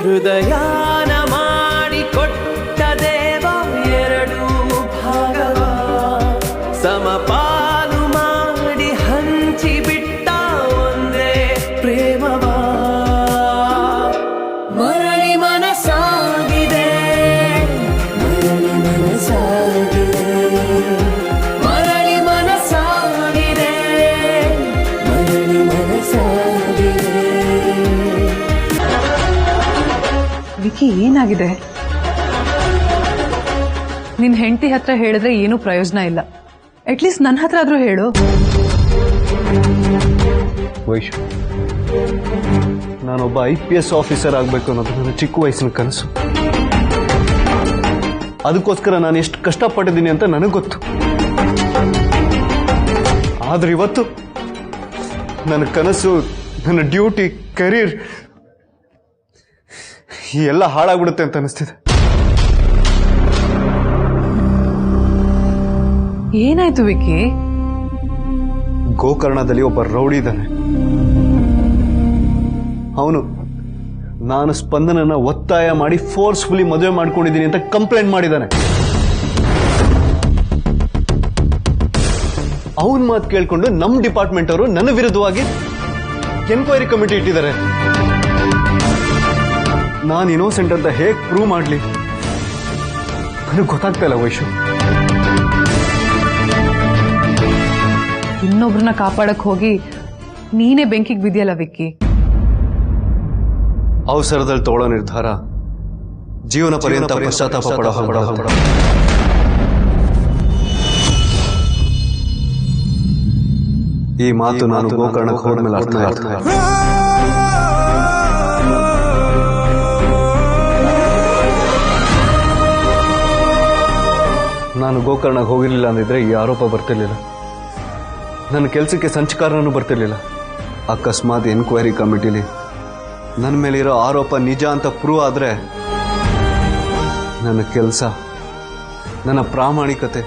ಹೃದಯಾನ ಮಾಡಿಕೊಟ್ಟ ದೇವ ಎರಡು ಭಾಗವ ಸಮಪಾಲು ಮಾಡಿ ಹಂಚಿಬಿಟ್ಟ ಒಂದೇ ಪ್ರೇಮವ ಮರಳಿ ಮನಸಾಗಿದೆ ಮರಳಿ ಮನಸಾಗಿದೆ ಮರಳಿ ಮನಸಾಗಿದೆ ಮರಳಿ ಮನಸಾಗಿದೆ. ವಿಕಿ ಏನಾಗಿದೆ? ನಿನ್ ಹೆಂಡತಿ ಹತ್ರ ಹೇಳಿದ್ರೆ ಏನು ಪ್ರಯೋಜನ ಇಲ್ಲ. ಅಟ್ಲೀಸ್ಟ್ ನನ್ನ ಹತ್ರ ಆದ್ರೂ ಹೇಳು. ವೈಶು, ನಾನೊಬ್ಬ IPS ಆಫೀಸರ್ ಆಗಬೇಕು ಅನ್ನೋದು ನನ್ನ ಚಿಕ್ಕ ವಯಸ್ಸಿನ ಕನಸು. ಅದಕ್ಕೋಸ್ಕರ ನಾನು ಎಷ್ಟು ಕಷ್ಟಪಟ್ಟಿದ್ದೀನಿ ಅಂತ ನನಗೆ ಗೊತ್ತು. ಆದ್ರೆ ಇವತ್ತು ನನ್ನ ಕನಸು, ನನ್ನ ಡ್ಯೂಟಿ, ಕೆರಿಯರ್ ಎಲ್ಲ ಹಾಳಾಗ್ಬಿಡುತ್ತೆ ಅಂತ ಅನಿಸ್ತಿದೆ. ಏನಾಯ್ತು ವಿಕಿ? ಗೋಕರ್ಣದಲ್ಲಿ ಒಬ್ಬ ರೌಡಿ ಇದ್ದಾನೆ. ಅವನು ನಾನು ಸ್ಪಂದನನ್ನ ಒತ್ತಾಯ ಮಾಡಿ ಫೋರ್ಸ್ಫುಲಿ ಮದುವೆ ಮಾಡ್ಕೊಂಡಿದ್ದೀನಿ ಅಂತ ಕಂಪ್ಲೇಂಟ್ ಮಾಡಿದ್ದಾನೆ. ಅವನ ಮಾತು ಕೇಳ್ಕೊಂಡು ನಮ್ಮ ಡಿಪಾರ್ಟ್ಮೆಂಟ್ ಅವರು ನನ್ನ ವಿರುದ್ಧವಾಗಿ ಎನ್ಕ್ವೈರಿ ಕಮಿಟಿ ಇಟ್ಟಿದ್ದಾರೆ. ನಾನು ಇನ್ನೋಸೆಂಟ್ ಅಂತ ಹೇಗೆ ಪ್ರೂವ್ ಮಾಡಲಿ ನನಗೆ ಗೊತ್ತಾಗ್ತಾ ಇಲ್ಲ ವೈಶು. ಇನ್ನೊಬ್ರನ್ನ ಕಾಪಾಡಕ್ ಹೋಗಿ ನೀನೇ ಬೆಂಕಿಗೆ ಬಿದ್ಯಲ್ಲ ವಿಕ್ಕಿ. ಅವಸರದಲ್ಲಿ ತಗೊಳ್ಳೋ ನಿರ್ಧಾರ ಜೀವನ ಪರ್ಯಂತ ಪಶ್ಚಾತ್ತಾಪ ಪಡೋ. ಈ ಮಾತು ನಾನು ಗೋಕರ್ಣಕ್ಕೆ ಹೋದ್ಮೇಲೆ ಅರ್ಥ ಆಯ್ತು. ನಾನು ಗೋಕರ್ಣಕ್ಕೆ ಹೋಗಿರ್ಲಿಲ್ಲ ಅಂದಿದ್ರೆ ಈ ಆರೋಪ ಬರ್ತಿರ್ಲಿಲ್ಲ. ನನ್ನ ಕೆಲಸಕ್ಕೆ ಸಂಚಕಾರನೂ ಬರ್ತಿರ್ಲಿಲ್ಲ. ಅಕಸ್ಮಾತ್ ಎನ್ಕ್ವೈರಿ ಕಮಿಟಿಲಿ ನನ್ನ ಮೇಲಿರೋ ಆರೋಪ ನಿಜ ಅಂತ ಪ್ರೂವ್ ಆದ್ರೆ ನನ್ನ ಕೆಲಸ, ನನ್ನ ಪ್ರಾಮಾಣಿಕತೆ,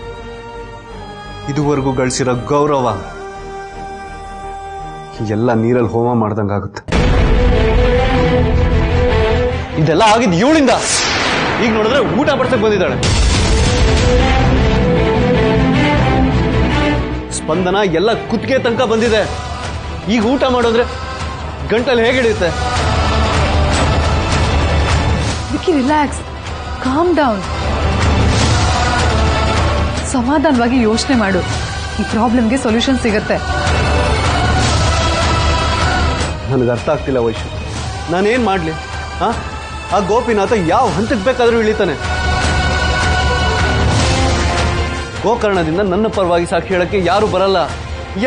ಇದುವರೆಗೂ ಗಳಿಸಿರೋ ಗೌರವ ಎಲ್ಲ ನೀರಲ್ಲಿ ಹೋಮ ಮಾಡ್ದಂಗಾಗುತ್ತೆ. ಇದೆಲ್ಲ ಆಗಿದ್ದು ಇವಳಿಂದ. ಈಗ ನೋಡಿದ್ರೆ ಊಟ ಬಡ್ಸಕ್ ಬಂದಿದ್ದಾಳೆ. ಸ್ಪಂದನ ಎಲ್ಲ ಕುತ್ತಿಗೆ ತನಕ ಬಂದಿದೆ. ಈಗ ಊಟ ಮಾಡೋದ್ರೆ ಗಂಟಲ್ಲಿ ಹೇಗೆ ಹಿಡಿಯುತ್ತೆ? Vicky, relax, calm down. ಸಮಾಧಾನವಾಗಿ ಯೋಚನೆ ಮಾಡು. ಈ ಪ್ರಾಬ್ಲಮ್ಗೆ ಸೊಲ್ಯೂಷನ್ ಸಿಗತ್ತೆ. ನನಗೆ ಅರ್ಥ ಆಗ್ತಿಲ್ಲ ವೈಶು, ನಾನೇನ್ ಮಾಡ್ಲಿ? ಆ ಗೋಪಿನಾಥ ಯಾವ ಹಂತಕ್ಕೆ ಬೇಕಾದ್ರೂ ಇಳಿತಾನೆ. ಗೋಕರ್ಣದಿಂದ ನನ್ನ ಪರವಾಗಿ ಸಾಕ್ಷಿ ಹೇಳಕ್ಕೆ ಯಾರು ಬರಲ್ಲ.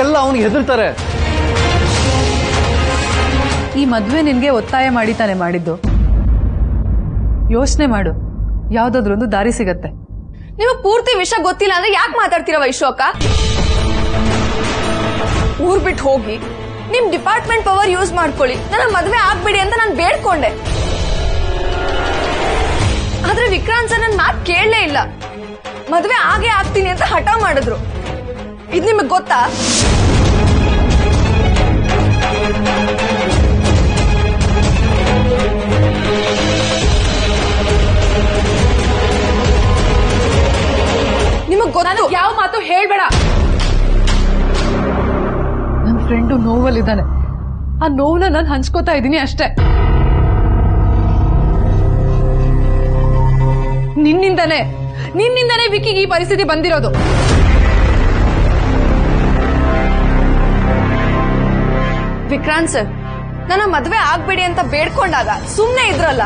ಎಲ್ಲ ಅವನಿಗೆ ಹೆದರ್ತಾರೆ. ಈ ಮದ್ವೆ ನಿನ್ಗೆ ಒತ್ತಾಯ ಮಾಡಿ ತಾನೆ ಮಾಡಿದ್ದು. ಯೋಚನೆ ಮಾಡು, ಯಾವ್ದಾದ್ರೊಂದು ದಾರಿ ಸಿಗತ್ತೆ. ನೀವು ಪೂರ್ತಿ ವಿಷಯ ಗೊತ್ತಿಲ್ಲ ಅಂದ್ರೆ ಯಾಕೆ ಮಾತಾಡ್ತೀರ ವೈಶು ಅಕ್ಕ? ಊರ್ ಬಿಟ್ಟು ಹೋಗಿ ನಿಮ್ ಡಿಪಾರ್ಟ್ಮೆಂಟ್ ಪವರ್ ಯೂಸ್ ಮಾಡ್ಕೊಳ್ಳಿ, ನನ್ನ ಮದ್ವೆ ಆಗ್ಬಿಡಿ ಅಂತ ನಾನು ಬೇಡ್ಕೊಂಡೆ. ಆದ್ರೆ ವಿಕ್ರಾಂತ್ ಸರ್ ನನ್ನ ಮಾತು ಕೇಳಲೇ ಇಲ್ಲ. ಮದ್ವೆ ಆಗೇ ಆಗ್ತೀನಿ ಅಂತ ಹಠ ಮಾಡಿದ್ರು. ಇದ್ ನಿಮಗ್ ಗೊತ್ತಾ? ನಿಮಗ್ ಗೊತ್ತು? ಯಾವ ಮಾತು ಹೇಳ್ಬೇಡ. ನನ್ನ ಫ್ರೆಂಡು ನೋವಲ್ಲಿದ್ದಾನೆ. ಆ ನೋವನ್ನ ನಾನು ಹಂಚ್ಕೋತಾ ಇದ್ದೀನಿ ಅಷ್ಟೇ. ನಿನ್ನಿಂದನೇ ವಿಕಿಗೆ ಈ ಪರಿಸ್ಥಿತಿ ಬಂದಿರೋದು. ವಿಕ್ರಾಂತ್ ಸರ್ ನನ್ನ ಮದ್ವೆ ಆಗ್ಬೇಡಿ ಅಂತ ಬೇಡ್ಕೊಂಡಾಗ ಸುಮ್ನೆ ಇದ್ರಲ್ಲ.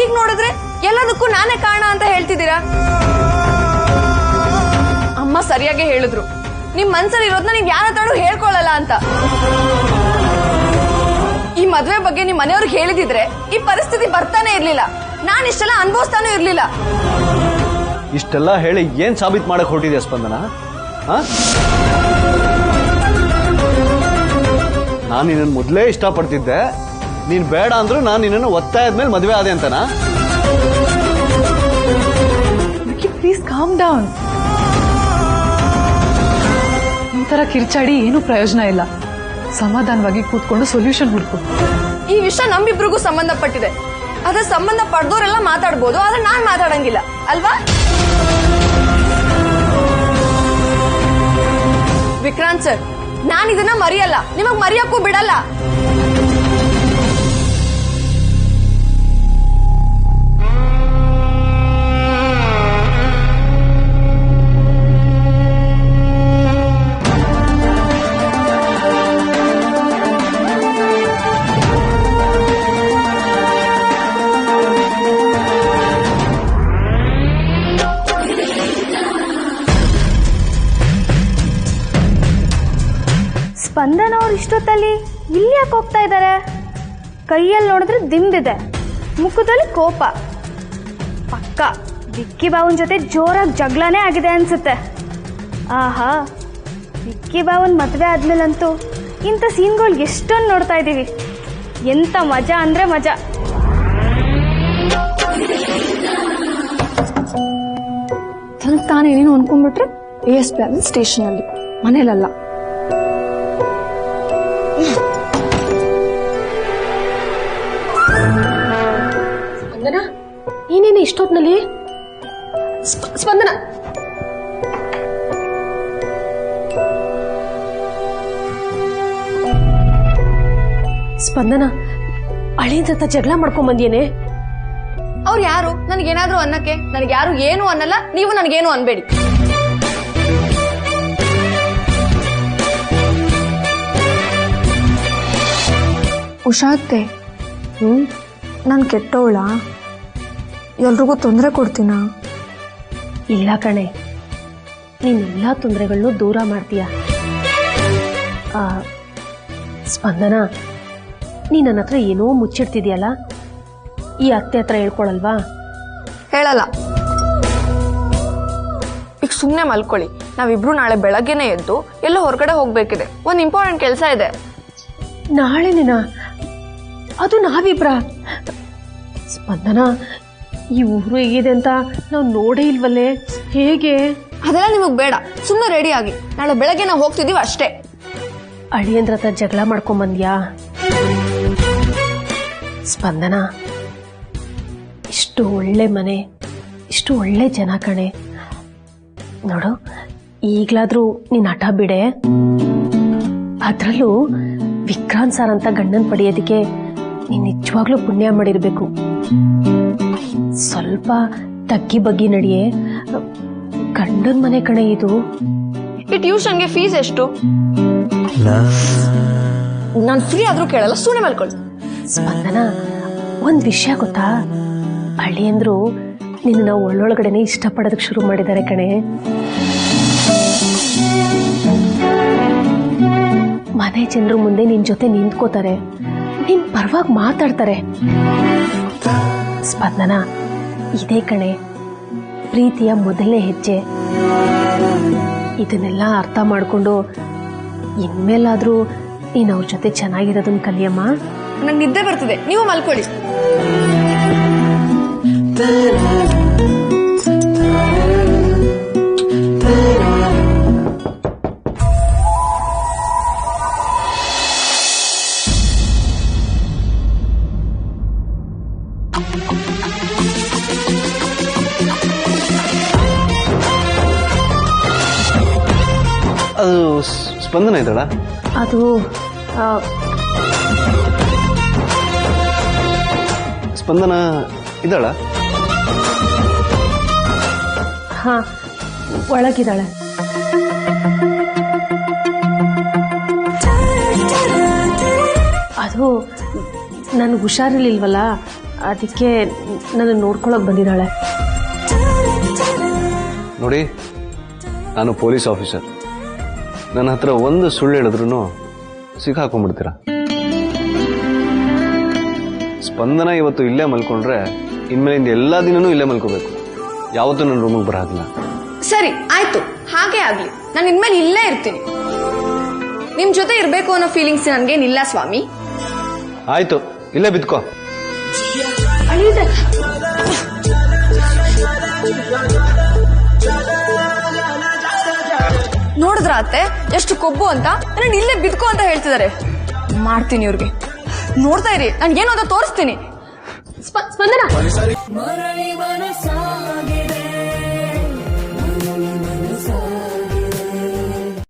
ಈಗ ನೋಡಿದ್ರೆ ಎಲ್ಲದಕ್ಕೂ ನಾನೇ ಕಾರಣ ಅಂತ ಹೇಳ್ತಿದ್ದೀರಾ. ಅಮ್ಮ ಸರಿಯಾಗಿ ಹೇಳಿದ್ರು, ನಿಮ್ ಮನ್ಸಲ್ಲಿ ಇರೋದನ್ನ ನೀವ್ ಯಾರ ಹತ್ರನೂ ಹೇಳ್ಕೊಳ್ಳಲ್ಲ ಅಂತ. ಈ ಮದ್ವೆ ಬಗ್ಗೆ ನಿಮ್ ಮನೆಯವ್ರಿಗೆ ಹೇಳಿದಿದ್ರೆ ಈ ಪರಿಸ್ಥಿತಿ ಬರ್ತಾನೆ ಇರ್ಲಿಲ್ಲ. ನಾನ್ ಇಷ್ಟೆಲ್ಲ ಅನುಭವಿಸ್ತಾನೂ ಇರ್ಲಿಲ್ಲ. ಇಷ್ಟೆಲ್ಲ ಹೇಳಿ ಏನ್ ಸಾಬೀತ್ ಮಾಡಕ್ ಹೊರಟಿದ್ಯಾ ಸ್ಪಂದನ? ನಾನು ನಿನ್ನನ್ನು ಮೊದಲೇ ಇಷ್ಟಪಡ್ತಿದ್ದೆ. ನೀನ್ ಬೇಡ ಅಂದ್ರೂ ನಾನು ನಿನ್ನನ್ನು ಒತ್ತಾಯದ ಮೇಲೆ ಮದುವೆ ಆದೆ ಅಂತನಾ? Please calm down. ಈ ತರ ಕಿರ್ಚಾಡಿ ಏನು ಪ್ರಯೋಜನ ಇಲ್ಲ. ಸಮಾಧಾನವಾಗಿ ಕೂತ್ಕೊಂಡು ಸೊಲ್ಯೂಷನ್ ಹುಡುಕು. ಈ ವಿಷಯ ನಮ್ಮಿಬ್ರಿಗೂ ಸಂಬಂಧಪಟ್ಟಿದೆ. ಅದ್ರ ಸಂಬಂಧ ಪಡೆದವರೆಲ್ಲ ಮಾತಾಡ್ಬೋದು, ಆದ್ರೆ ನಾನ್ ಮಾತಾಡಂಗಿಲ್ಲ ಅಲ್ವಾ? ವಿಕ್ರಾಂತ್ ಸರ್, ನಾನ್ ಇದನ್ನ ಮರೆಯಲ್ಲ, ನಿಮಗ್ ಮರೆಯಕ್ಕೂ ಬಿಡಲ್ಲ. ಸ್ಪಂದನ ಅವ್ರು ಇಷ್ಟೊತ್ತಲ್ಲಿ ಇಲ್ಲಿ ಯಾಕೆ ಹೋಗ್ತಾ ಇದ್ದಾರೆ? ಕೈಯಲ್ಲಿ ನೋಡಿದ್ರೆ ದಿಂಬಿದೆ, ಮುಖದಲ್ಲಿ ಕೋಪ. ಪಕ್ಕ ವಿಕ್ಕಿ ಬಾವನ್ ಜೊತೆ ಜೋರಾಗಿ ಜಗಳನೇ ಆಗಿದೆ ಅನ್ಸುತ್ತೆ. ಆಹಾ, ವಿಕ್ಕಿ ಬಾವನ್ ಮದುವೆ ಆದ್ಮೇಲಂತೂ ಇಂಥ ಸೀನ್ಗಳು ಎಷ್ಟೊಂದು ನೋಡ್ತಾ ಇದ್ದೀವಿ. ಎಂಥ ಮಜಾ ಅಂದ್ರೆ ಮಜಾ. ತಾನೇನೇನು ಅನ್ಕೊಂಡ್ಬಿಟ್ರೆ ASP ಆದ ಸ್ಟೇಷನ್ ಅಲ್ಲಿ, ಮನೇಲಲ್ಲ. ಸ್ಪಂದನ, ನೀನೇನು ಇಷ್ಟೊತ್ನಲ್ಲಿ? ಸ್ಪಂದನ, ಸ್ಪಂದನ, ಅಳಿಯನ್ ಜೊತೆ ಜಗಳ ಮಾಡ್ಕೊಂಡ್ ಬಂದಿಯೇನೆ? ಅವ್ರು ಯಾರು ನನಗೇನಾದ್ರೂ ಅನ್ನಕ್ಕೆ? ನನಗೆ ಯಾರು ಏನು ಅನ್ನಲ್ಲ, ನೀವು ನನಗೇನು ಅನ್ಬೇಡಿ. ಉಷಾತ್ತೆ, ನಾನು ಕೆಟ್ಟವಳ? ಎಲ್ರಿಗೂ ತೊಂದರೆ ಕೊಡ್ತೀನ? ಇಲ್ಲ ಕಣೆ, ನೀನೆಲ್ಲಾ ತೊಂದರೆಗಳನ್ನು ದೂರ ಮಾಡ್ತೀಯ. ಸ್ಪಂದನ, ನೀ ನನ್ನ ಹತ್ರ ಏನೋ ಮುಚ್ಚಿಡ್ತಿದ್ಯಲ್ಲ, ಈ ಅತ್ತೆ ಹತ್ರ ಹೇಳ್ಕೊಳಲ್ವಾ? ಹೇಳಲ್ಲ. ಈಗ ಸುಮ್ನೆ ಮಲ್ಕೊಳ್ಳಿ. ನಾವಿಬ್ರು ನಾಳೆ ಬೆಳಗ್ಗೆನೆ ಎದ್ದು ಎಲ್ಲೋ ಹೊರಗಡೆ ಹೋಗ್ಬೇಕಿದೆ. ಒಂದ್ ಇಂಪಾರ್ಟೆಂಟ್ ಕೆಲಸ ಇದೆ. ನಾಳೆ ನಿನ? ಅದು ನಾವಿಬ್ರ? ಸ್ಪಂದನ, ಈ ಊರು ಹೇಗಿದೆ ಅಂತ ನಾವು ನೋಡೇ ಇಲ್ವಲ್ಲೇ, ಹೇಗೆ? ಅದೆಲ್ಲ ನಿಮಗ್ ಬೇಡ, ಸುಮ್ಮನೆ ರೆಡಿ ಆಗಿ. ನಾಳೆ ಬೆಳಗ್ಗೆ ನಾವು ಹೋಗ್ತಿದೀವಿ ಅಷ್ಟೇ. ಅಳಿಯಂದ್ರ ಹತ್ರ ಜಗಳ ಮಾಡ್ಕೊಂಡ್ ಬಂದ್ಯಾ? ಸ್ಪಂದನ, ಇಷ್ಟು ಒಳ್ಳೆ ಮನೆ, ಇಷ್ಟು ಒಳ್ಳೆ ಜನ ಕಣೆ. ನೋಡು, ಈಗ್ಲಾದ್ರೂ ನೀನ್ ಹಠ ಬಿಡೆ. ಅದ್ರಲ್ಲೂ ವಿಕ್ರಾಂತ್ ಸರ್ ಅಂತ ಗಂಡನ್ ಪಡೆಯೋದಕ್ಕೆ ನೀನ್ ನಿಜವಾಗ್ಲೂ ಪುಣ್ಯ ಮಾಡಿರ್ಬೇಕು. ಸ್ವಲ್ಪ ತಗ್ಗಿ ಬಗ್ಗಿ ನಡಿಯೇ, ಗಂಡನ್ ಮನೆ ಕಣೆ ಇದು. ಈ ಟ್ಯೂಷನ್ಗೆ ಫೀಸ್ ಎಷ್ಟು? ನಾನು ಫ್ರೀ ಆದ್ರೂ ಕೇಳಲ್ಲ, ಸುಮ್ಮನೆ ಮಲ್ಕೊಳ್ಳಿ. ಸ್ಪಂದನ, ಒಂದ್ ವಿಷಯ ಗೊತ್ತಾ? ಅಳಿಯಂದ್ರು ನಿನ್ನ ಒಳ್ಳೊಳಗಡೆನೆ ಇಷ್ಟಪಡೋದಕ್ಕೆ ಶುರು ಮಾಡಿದ್ದಾರೆ ಕಣೆ. ಮನೆ ಜನರು ಮುಂದೆ ನಿನ್ ಜೊತೆ ನಿಂತ್ಕೋತಾರೆ, ನಿನ್ ಪರವಾಗಿ ಮಾತಾಡ್ತಾರೆ. ಸ್ಪಂದನ, ಇದೇ ಕಣೆ ಪ್ರೀತಿಯ ಮೊದಲನೇ ಹೆಜ್ಜೆ. ಇದನ್ನೆಲ್ಲ ಅರ್ಥ ಮಾಡ್ಕೊಂಡು ಇನ್ಮೇಲಾದ್ರೂ ನೀನ್ ಅವ್ರ ಜೊತೆ ಚೆನ್ನಾಗಿರೋದನ್ನ ಕಲಿಯಮ್ಮ. ನಂಗೆ ನಿದ್ದೆ ಬರ್ತಿದೆ, ನೀವು ಮಲ್ಕೊಳ್ಳಿ. ಅದು ಸ್ಪಂದನ ಇದ್ದಾಳ? ಅದು ಸ್ಪಂದನ ಇದ್ದಾಳ? ಹಾ, ಒಳಗಿದ್ದಾಳೆ. ಅದು ನನ್ಗೆ ಹುಷಾರಿರ್ಲಿಲ್ವಲ್ಲ, ಅದಕ್ಕೆ ನನ್ನ ನೋಡ್ಕೊಳಕ್ ಬಂದಿದ್ದಾಳೆ. ನೋಡಿ, ನಾನು ಪೊಲೀಸ್ ಆಫೀಸರ್. ನನ್ನ ಹತ್ರ ಒಂದು ಸುಳ್ಳು ಹೇಳಿದ್ರು ಸಿಕ್ಕಾಕೊಂಡ್ಬಿಡ್ತೀರ. ಸ್ಪಂದನ ಇವತ್ತು ಇಲ್ಲೇ ಮಲ್ಕೊಂಡ್ರೆ ಇನ್ಮೇಲಿಂದ ಎಲ್ಲಾ ದಿನನೂ ಇಲ್ಲೇ ಮಲ್ಕೋಬೇಕು. ಯಾವತ್ತೂ ನನ್ನ ರೂಮಿಗೆ ಬರೋದಿಲ್ಲ. ಸರಿ, ಆಯ್ತು, ಹಾಗೆ ಆಗ್ಲಿ. ನಾನು ಇನ್ಮೇಲೆ ಇಲ್ಲೇ ಇರ್ತೀನಿ. ನಿಮ್ ಜೊತೆ ಇರ್ಬೇಕು ಅನ್ನೋ ಫೀಲಿಂಗ್ಸ್ ನನ್ಗೇನಿಲ್ಲ ಸ್ವಾಮಿ. ಆಯ್ತು, ಇಲ್ಲೇ ಬಿದ್ಕೋ. ನೋಡಿದ್ರ ಅತ್ತೆ ಎಷ್ಟು ಕೊಬ್ಬು ಅಂತ ನನ್ನ ಇಲ್ಲೇ ಬಿದ್ಕೋ ಅಂತ ಹೇಳ್ತಿದ್ದಾರೆ. ಮಾಡ್ತೀನಿ ಇವ್ರಿಗೆ. ನೋಡ್ತಾ ಇರಿ, ನಾನು ಏನು ಅಂತ ತೋರಿಸ್ತೀನಿ. ಸ್ಪಂದನ ಮರಳಿ ಮನಸಾಗಿದೆ